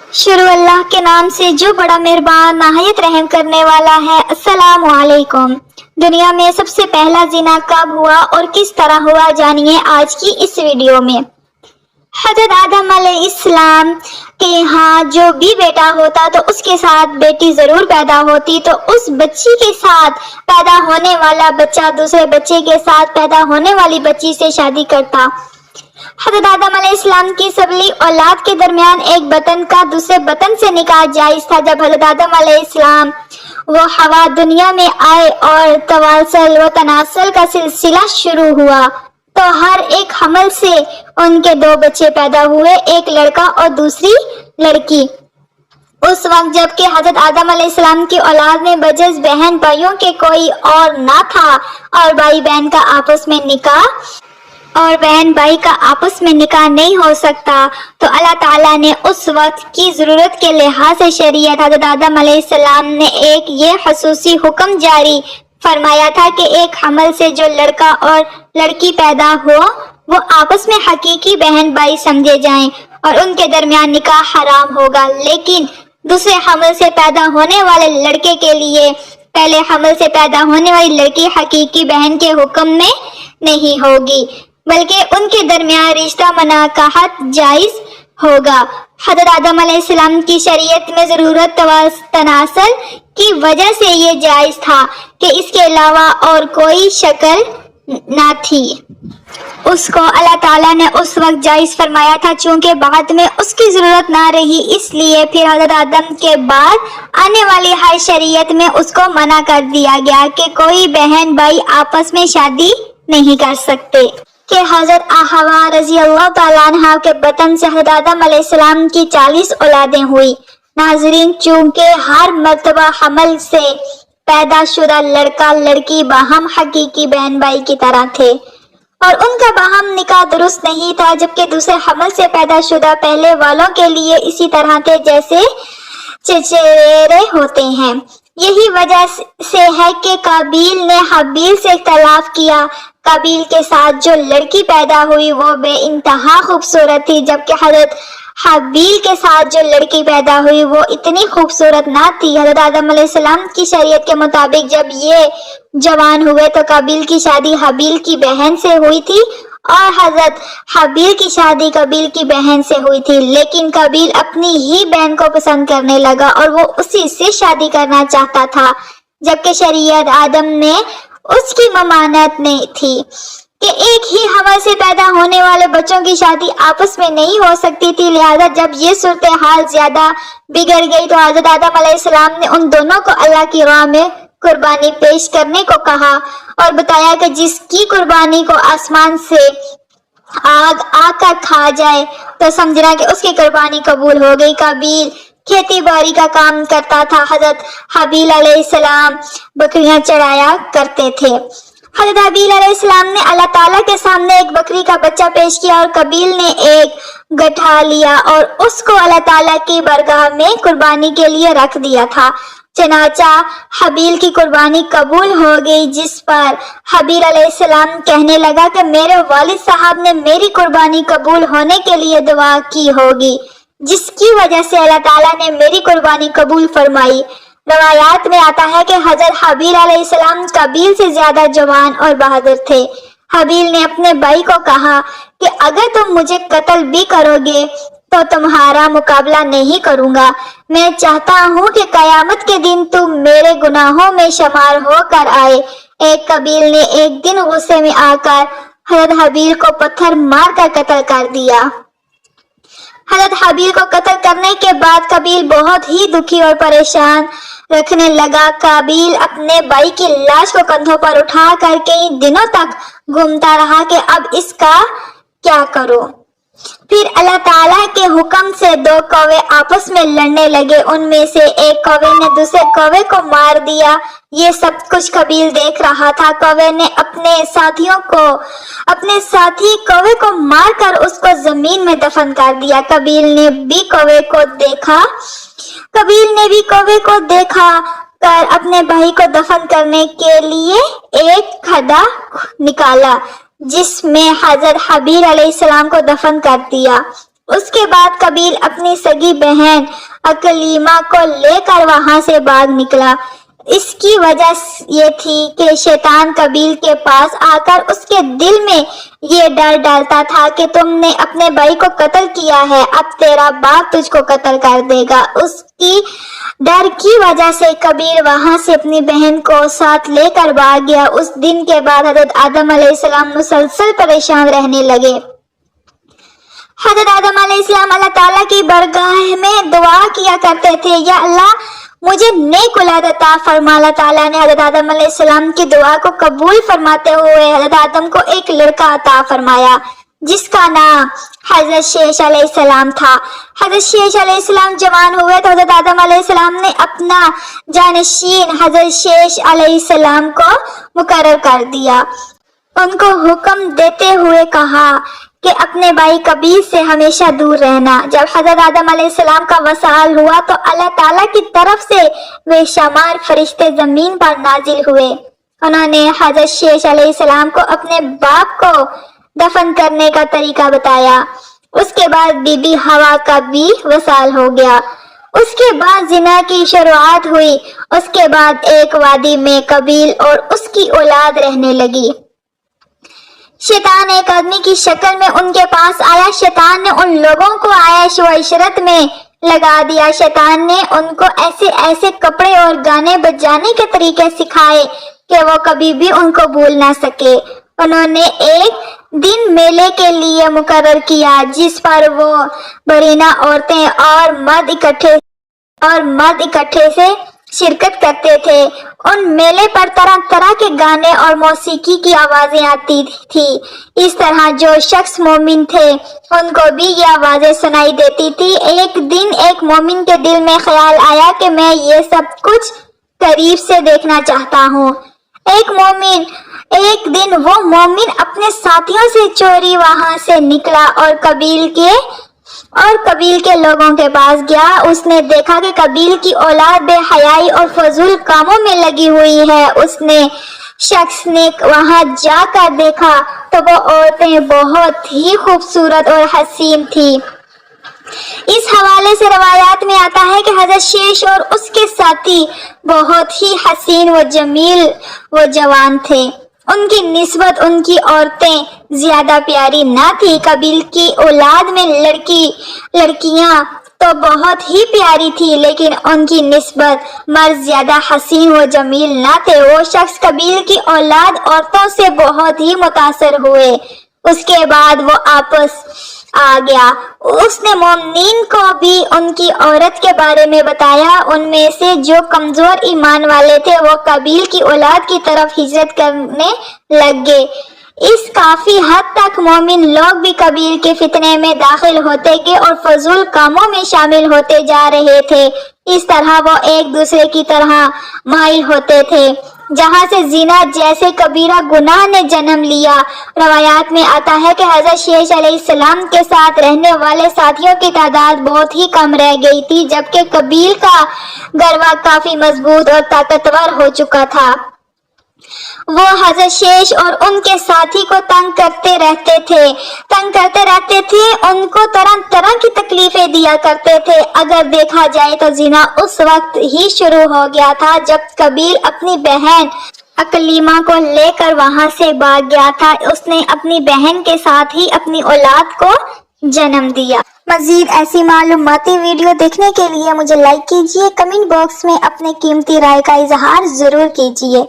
शुरू अल्लाह के नाम से जो बड़ा मेहरबान नहायत रहम करने वाला है। अस्सलाम वालेकुम। दुनिया में सबसे पहला जिना कब हुआ और किस तरह हुआ, जानिए आज की इस वीडियो में। हज़रत आदम अलैहिस्सलाम के यहाँ जो भी बेटा होता तो उसके साथ बेटी जरूर पैदा होती, तो उस बच्ची के साथ पैदा होने वाला बच्चा दूसरे बच्चे के साथ पैदा होने वाली बच्ची से शादी करता। हज़रत आदम अलैहिस्सलाम की सबली औलाद के दरमियान एक बतन का दूसरे बतन से निकाह जायज था। जब हज़रत आदम अलैहिस्सलाम वो हवा दुनिया में आए और तवासल व तनासल का सिलसिला शुरू हुआ, तो हर एक हमल से उनके दो बच्चे पैदा हुए, एक लड़का और दूसरी लड़की। उस वक्त जबकि हज़रत आदम अलैहिस्सलाम की औलाद में बजस बहन भाइयों के कोई और ना था और भाई बहन का आपस में निकाह और बहन भाई का आपस में निकाह नहीं हो सकता, तो अल्लाह ताला ने उस वक्त की ज़रूरत के लिहाज से शरीयत हज़रत आदम अलैहिस्सलाम ने एक ये खसूसी हुक्म जारी फरमाया था कि एक हमल से जो लड़का और लड़की पैदा हो वो आपस में हकीकी बहन भाई समझे जाएं और उनके दरमियान निकाह हराम होगा। लेकिन दूसरे हमल से पैदा होने वाले लड़के के लिए पहले हमल से पैदा होने वाली लड़की हकीकी बहन के हुक्म में नहीं होगी, बल्कि उनके दरमियान रिश्ता मुनाकाहत जायज होगा। हज़रत आदम अलैहिस्सलाम की शरीयत में ज़रूरत तनासल की वजह से ये जायज था कि इसके अलावा और कोई शक्ल ना थी। उसको अल्लाह ताला ने उस वक्त जायज फरमाया था, चूंकि बाद में उसकी ज़रूरत ना रही, इसलिए फिर हज़रत आदम के बाद आने वाली हर शरीयत में उसको मना कर दिया गया कि कोई बहन भाई आपस में शादी नहीं कर सकते। कि हज़रत हवा रज़ी अल्लाह ताला अन्हा के बतन से हज़रत आदम अलैहिस्सलाम की 40 औलादें हुई। नाज़रीन, चूंकि हर मर्तबा हमल से पैदा शुदा लड़का लड़की बाहम हकीकी बहन भाई की तरह थे और उनका बाहम निकाह दुरुस्त नहीं था, जबकि दूसरे हमल से पैदा शुदा पहले वालों के लिए इसी तरह थे जैसे चचेरे होते हैं। यही वजह से है कि काबिल ने हबील से इख्तलाफ किया। काबिल के साथ जो लड़की पैदा हुई वो बेइंतहा खूबसूरत थी, जबकि हज़रत हबील के साथ जो लड़की पैदा हुई वो इतनी खूबसूरत ना थी। हज़रत आदम अलैहिस्सलाम की शरीयत के मुताबिक जब ये जवान हुए तो काबिल की शादी हबील की बहन से हुई थी और हज़रत हबील की शादी काबिल की बहन से हुई थी। लेकिन काबिल अपनी ही बहन को पसंद करने लगा और वो उसी से शादी करना चाहता था, जबकि शरीयत आदम में उसकी ममानत नहीं थी कि एक ही हमल से पैदा होने वाले बच्चों की शादी आपस में नहीं हो सकती थी। लिहाजा जब ये सूरत हाल ज्यादा बिगड़ गई तो हज़रत आदम अलैहिस्सलाम ने उन दोनों को अल्लाह की राह में कुर्बानी पेश करने को कहा और बताया कि जिसकी कुर्बानी को आसमान से आग आकर खा जाए तो समझना कि उसकी कुर्बानी कबूल हो गई। काबिल खेती बाड़ी का काम करता था, हज़रत हबील अलैहिस्सलाम बकरियां चढ़ाया करते थे। हज़रत हबील अलैहिस्सलाम ने अल्लाह ताला के सामने एक बकरी का बच्चा पेश किया और काबिल ने एक गठा लिया और उसको अल्लाह ताला की बरगाह में कुर्बानी के लिए रख दिया था। चनाचा हबील की कुर्बानी कबूल हो गई, जिस पर हबील अलैहिस्सलाम कहने लगा कि मेरे वालिद साहब ने मेरी कुर्बानी कबूल होने के लिए दुआ की होगी, जिसकी वजह से अल्लाह ताला ने मेरी कुर्बानी कबूल फरमाई। रवायात में आता है कि हज़रत हबील अलैहिस्सलाम काबिल से ज्यादा जवान और बहादुर थे। हबील ने अपने भाई को कहा कि अगर तुम मुझे कत्ल भी करोगे तो तुम्हारा मुकाबला नहीं करूंगा। मैं चाहता हूँ कि कयामत के दिन तुम मेरे गुनाहों में शुमार होकर आए। एक काबिल ने एक दिन गुस्से में आकर हज़रत हबील को पत्थर मारकर कत्ल कर दिया। हज़रत हबील को कत्ल करने के बाद काबिल बहुत ही दुखी और परेशान रखने लगा। काबिल अपने भाई की लाश को कंधों पर उठा कर कई दिनों तक घूमता रहा कि अब इसका क्या करूं। फिर अल्लाह ताला के हुक्म से दो कौवे आपस में लड़ने लगे। उनमें से एक कौवे ने दूसरे कौवे को मार दिया। ये सब कुछ काबिल देख रहा था। कौवे ने अपने साथी कौवे को मारकर उसको जमीन में दफन कर दिया। काबिल ने भी कौवे को देखा कर अपने भाई को दफन करने के लिए एक खड्डा निकाला, जिसमें हज़रत हबील अलैहिस्सलाम को दफन कर दिया। اس کے بعد قبیل اپنی سگی بہن اکلیمہ کو لے کر وہاں سے بھاگ نکلا۔ اس کی وجہ یہ تھی کہ شیطان قبیل کے پاس آ کر اس کے دل میں یہ ڈر ڈالتا تھا کہ تم نے اپنے بھائی کو قتل کیا ہے، اب تیرا باپ تجھ کو قتل کر دے گا۔ اس کی ڈر کی وجہ سے قبیل وہاں سے اپنی بہن کو ساتھ لے کر بھاگ گیا۔ اس دن کے بعد حضرت آدم علیہ السلام مسلسل پریشان رہنے لگے۔ حضرت آدم علیہ السلام اللہ تعالیٰ کی بارگاہ میں دعا کیا کرتے تھے، یا اللہ مجھے نیک اولاد عطا فرما۔ اللہ تعالیٰ نے حضرت آدم علیہ السلام کی دعا کو قبول فرماتے ہوئے حضرت آدم کو ایک لڑکا عطا فرمایا جس کا نام حضرت شیش علیہ السلام تھا۔ حضرت شیش علیہ السلام جوان ہوئے تو حضرت آدم علیہ السلام نے اپنا جانشین حضرت شیش علیہ السلام کو مقرر کر دیا۔ ان کو حکم دیتے ہوئے کہا کہ اپنے بھائی قبیل سے ہمیشہ دور رہنا۔ جب حضرت آدم علیہ السلام کا وصال ہوا تو اللہ تعالیٰ کی طرف سے بے شمار فرشتے زمین پر نازل ہوئے۔ انہوں نے حضرت شیش علیہ السلام کو اپنے باپ کو دفن کرنے کا طریقہ بتایا۔ اس کے بعد بی بی ہوا کا بھی وصال ہو گیا۔ اس کے بعد زنا کی شروعات ہوئی۔ اس کے بعد ایک وادی میں قبیل اور اس کی اولاد رہنے لگی۔ شیطان ایک آدمی کی شکل میں ان کے پاس آیا۔ شیطان نے ان لوگوں کو عیش و عشرت میں لگا دیا۔ شیطان نے ان کو ایسے ایسے کپڑے اور گانے بجانے کے طریقے سکھائے کہ وہ کبھی بھی ان کو بھول نہ سکے۔ انہوں نے ایک دن میلے کے لیے مقرر کیا جس پر وہ برہنہ عورتیں اور مرد اکٹھے سے شرکت کرتے تھے۔ ان میلے پر طرح طرح کے گانے اور موسیقی کی آوازیں آتی تھی۔ اس طرح جو شخص مومن تھے ان کو بھی یہ آوازیں سنائی دیتی تھی۔ ایک دن ایک مومن کے دل میں خیال آیا کہ میں یہ سب کچھ قریب سے دیکھنا چاہتا ہوں۔ ایک دن وہ مومن اپنے ساتھیوں سے چوری وہاں سے نکلا اور قبیل کے لوگوں کے پاس گیا۔ اس نے دیکھا کہ قبیل کی اولاد بے حیائی اور فضول کاموں میں لگی ہوئی ہے۔ اس شخص نے وہاں جا کر دیکھا تو وہ عورتیں بہت ہی خوبصورت اور حسین تھیں۔ اس حوالے سے روایات میں آتا ہے کہ حضرت شیش اور اس کے ساتھی بہت ہی حسین و جمیل و جوان تھے۔ ان کی نسبت ان کی عورتیں زیادہ پیاری نہ تھی۔ قبیل کی اولاد میں لڑکیاں تو بہت ہی پیاری تھی لیکن ان کی نسبت مرد زیادہ حسین و جمیل نہ تھے۔ وہ شخص قبیل کی اولاد عورتوں سے بہت ہی متاثر ہوئے۔ اس کے بعد وہ آپس آ گیا۔ اس نے مومنین کو بھی ان کی عورت کے بارے میں بتایا۔ ان میں سے جو کمزور ایمان والے تھے وہ قبیل کی اولاد کی طرف ہجرت کرنے لگ گئے۔ اس کافی حد تک مومن لوگ بھی قبیل کے فتنے میں داخل ہوتے گئے اور فضول کاموں میں شامل ہوتے جا رہے تھے۔ اس طرح وہ ایک دوسرے کی طرح مائل ہوتے تھے، جہاں سے زنا جیسے کبیرہ گناہ نے جنم لیا۔ روایات میں آتا ہے کہ حضرت شیش علیہ السلام کے ساتھ رہنے والے ساتھیوں کی تعداد بہت ہی کم رہ گئی تھی، جبکہ قبیل کا گروہ کافی مضبوط اور طاقتور ہو چکا تھا۔ وہ حضرت شیش اور ان کے ساتھی کو تنگ کرتے رہتے تھے، ان کو طرح طرح کی تکلیفیں دیا کرتے تھے۔ اگر دیکھا جائے تو زنا اس وقت ہی شروع ہو گیا تھا جب قبیل اپنی بہن اکلیمہ کو لے کر وہاں سے بھاگ گیا تھا۔ اس نے اپنی بہن کے ساتھ ہی اپنی اولاد کو جنم دیا۔ مزید ایسی معلوماتی ویڈیو دیکھنے کے لیے مجھے لائک کیجیے، کمنٹ باکس میں اپنے قیمتی رائے کا اظہار ضرور کیجیے۔